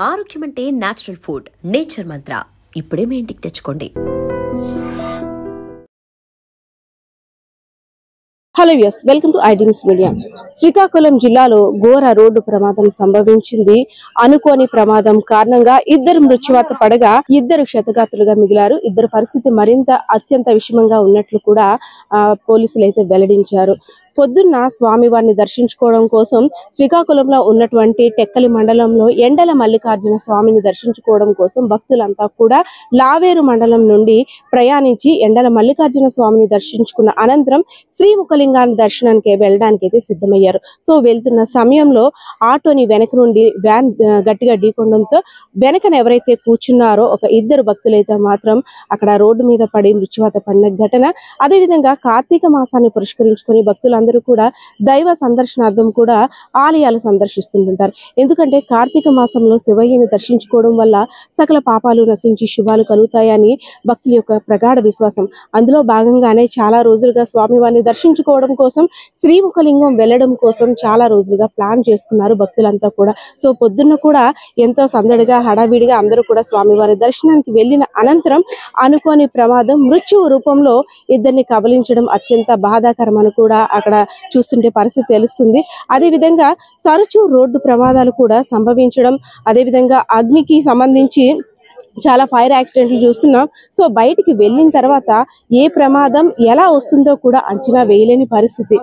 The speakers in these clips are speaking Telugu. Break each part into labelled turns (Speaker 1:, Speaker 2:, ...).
Speaker 1: ఆరోగ్యం అంటే నేచురల్ ఫుడ్ నేచర్ మంత్ర ఇప్పుడే మీ ఇంటికి తెచ్చుకోండి.
Speaker 2: Hello viewers, welcome to iDreams media. Srikakulam జిల్లాలో ఘోర రోడ్డు ప్రమాదం సంభవించింది. అనుకోని ప్రమాదం కారణంగా ఇద్దరు మృత్యువాత పడగా ఇద్దరు క్షతగాత్రులుగా మిగిలారు. ఇద్దరు పరిస్థితి మరింత అత్యంత విషమంగా ఉన్నట్లు కూడా పోలీసులు అయితే వెల్లడించారు. పొద్దున్న స్వామివారిని దర్శించుకోవడం కోసం శ్రీకాకుళంలో ఉన్నటువంటి టెక్కలి మండలంలో ఎండల మల్లికార్జున స్వామిని దర్శించుకోవడం కోసం భక్తులంతా కూడా లావేరు మండలం నుండి ప్రయాణించి ఎండల మల్లికార్జున స్వామిని దర్శించుకున్న అనంతరం శ్రీముఖలింగాన్ని దర్శనానికి వెళ్ళడానికి అయితే సిద్ధమయ్యారు. సో వెళ్తున్న సమయంలో ఆటోని వెనక నుండి వ్యాన్ గట్టిగా ఢీకొనడంతో వెనకన ఎవరైతే కూర్చున్నారో ఒక ఇద్దరు భక్తులైతే మాత్రం అక్కడ రోడ్డు మీద పడి మృత్యువాత పడిన ఘటన. అదేవిధంగా కార్తీక మాసాన్ని పురస్కరించుకొని భక్తులందరూ కూడా దైవ సందర్శనార్థం కూడా ఆలయాలు సందర్శిస్తుంటారు. ఎందుకంటే కార్తీక మాసంలో శివయ్యని దర్శించుకోవడం వల్ల సకల పాపాలు నశించి శుభాలు కలుగుతాయని భక్తుల యొక్క ప్రగాఢ విశ్వాసం. అందులో భాగంగానే చాలా రోజులుగా స్వామివారిని దర్శించుకోవడం కోసం శ్రీముఖలింగం వెళ్ళడం కోసం చాలా రోజులుగా ప్లాన్ చేసుకున్నారు భక్తులంతా కూడా. సో పొద్దున్న కూడా ఎంతో సందడిగా హడావిడిగా అందరూ కూడా స్వామివారి దర్శనానికి వెళ్ళిన అనంతరం అనుకోని ప్రమాదం మృత్యు రూపంలో ఇద్దరిని కబలించడం అత్యంత బాధాకరమని కూడా అక్కడ చూస్తుంటే పరిస్థితి తెలుస్తుంది. అదేవిధంగా తరచూ రోడ్డు ప్రమాదాలు కూడా సంభవించడం, అదేవిధంగా అగ్నికి సంబంధించి చాలా ఫైర్ యాక్సిడెంట్లు చూస్తున్నాం. సో బయటికి వెళ్ళిన తర్వాత ఏ ప్రమాదం ఎలా వస్తుందో కూడా అంచనా వేయలేని పరిస్థితి.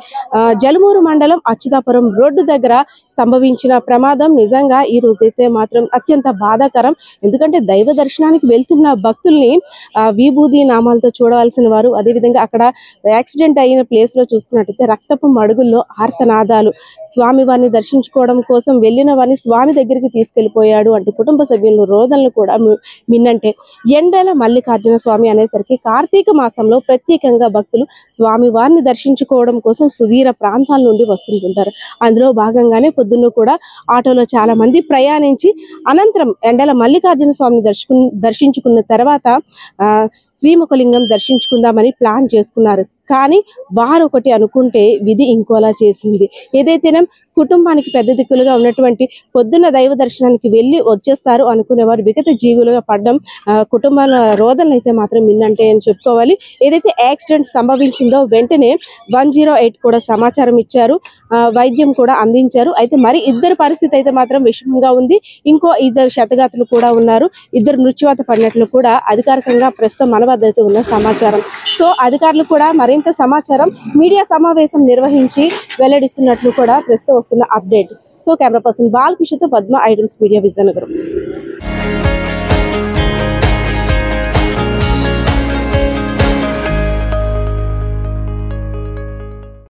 Speaker 2: జలమూరు మండలం అచ్యుతాపురం రోడ్డు దగ్గర సంభవించిన ప్రమాదం నిజంగా ఈ రోజైతే మాత్రం అత్యంత బాధాకరం. ఎందుకంటే దైవ దర్శనానికి వెళ్తున్న భక్తుల్ని విభూది నామాలతో చూడవలసిన వారు, అదేవిధంగా అక్కడ యాక్సిడెంట్ అయిన ప్లేస్ లో చూసుకున్నట్టయితే రక్తపు మడుగుల్లో ఆర్తనాదాలు, స్వామివారిని దర్శించుకోవడం కోసం వెళ్ళిన వారిని స్వామి దగ్గరికి తీసుకెళ్లిపోయాడు అంటూ కుటుంబ సభ్యులను రోదనలు కూడా మిన్నంటే. ఎండల మల్లికార్జున స్వామి అనేసరికి కార్తీక మాసంలో ప్రత్యేకంగా భక్తులు స్వామి వారిని దర్శించుకోవడం కోసం సుదూర ప్రాంతాల నుండి వస్తుంటుంటారు. అందులో భాగంగానే పొద్దున్న కూడా ఆటోలో చాలా మంది ప్రయాణించి అనంతరం ఎండల మల్లికార్జున స్వామిని దర్శించుకున్న తర్వాత శ్రీముఖలింగం దర్శించుకుందామని ప్లాన్ చేసుకున్నారు. కానీ వారు ఒకటి అనుకుంటే విధి ఇంకోలా చేసింది. ఏదైతేనే కుటుంబానికి పెద్ద దిక్కులుగా ఉన్నటువంటి పొద్దున్న దైవ దర్శనానికి వెళ్ళి వచ్చేస్తారు అనుకునేవారు విగత జీవులుగా పడడం కుటుంబాల రోదనలు అయితే మాత్రం మిన్నంటే అని చెప్పుకోవాలి. ఏదైతే యాక్సిడెంట్ సంభవించిందో వెంటనే 108 కూడా సమాచారం ఇచ్చారు, వైద్యం కూడా అందించారు. అయితే మరి ఇద్దరు పరిస్థితి అయితే మాత్రం విషమంగా ఉంది. ఇంకో ఇద్దరు క్షతగాత్రులు కూడా ఉన్నారు. ఇద్దరు మృత్యువాత పడినట్లు కూడా అధికారికంగా ప్రస్తుతం మన వద్ద అయితే ఉన్న సమాచారం. సో అధికారులు కూడా మరింత సమాచారం మీడియా సమావేశం నిర్వహించి వెల్లడిస్తున్నట్లు కూడా ప్రస్తుతం వస్తున్న అప్డేట్. సో కెమెరా పర్సన్ బాలకృష్ణతో పద్మ, ఐడ్రీమ్స్ మీడియా, విజయనగరం.